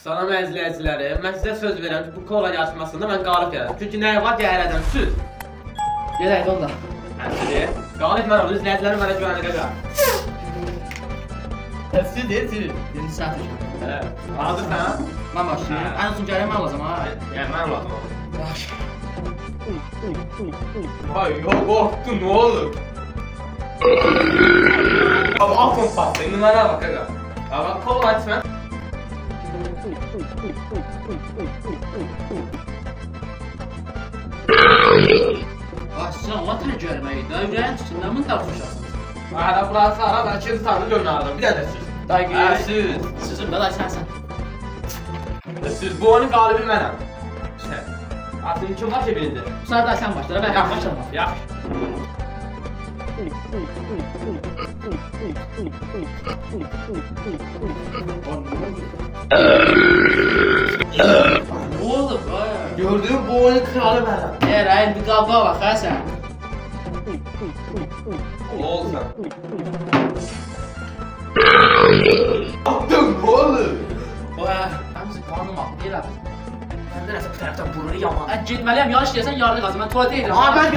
Salam əzizləyiciləri, mən sizə söz verirəm ki, bu kola yarışmasında mən qalib gələcəm. Çünki nəyə var gələcəm, süd. Gedək onda. Südü. Qalib mən oldu, izləyicilərim mənə güvənə qədər. Süd, süd. Birinci sən tək. Hazırsan? Mən başlayayım. Ən uzun gələk mən alacam ha. Gəlmən lazım oldu. Yaxşı. Ay, yok, qorxdun, nə olur? Abi, atom patlı, indi mənə bak, aga. Abi, kola içmən. Sən Allah tər görməkdir. Da ürəyin tutsun, nə mən tartışarsın? Ara, burası ara, ben ikinci tanrı dönərdim. Bir də süd. Dayı, Süd. Sizin də dayı sənsən. Süd, bu onun qalibi mənəm. Sən. Artıq kim var ki bildi? Sonra dayı sən başla, mən başlamam. Yaxşı. Ne oldu be? Gördüğün bu oyunun kralı mənəm. Ey, bir qalba bax ha sən. Ol sən. Yaptın, ne olur? Həmisi qanım axı, deyil abi. Mən də nəsə bir tərəfdən burnu yaman. Getməliyəm, yarış deyəsən yarını qazım, mən tuvalete edirəm. Aa, ben...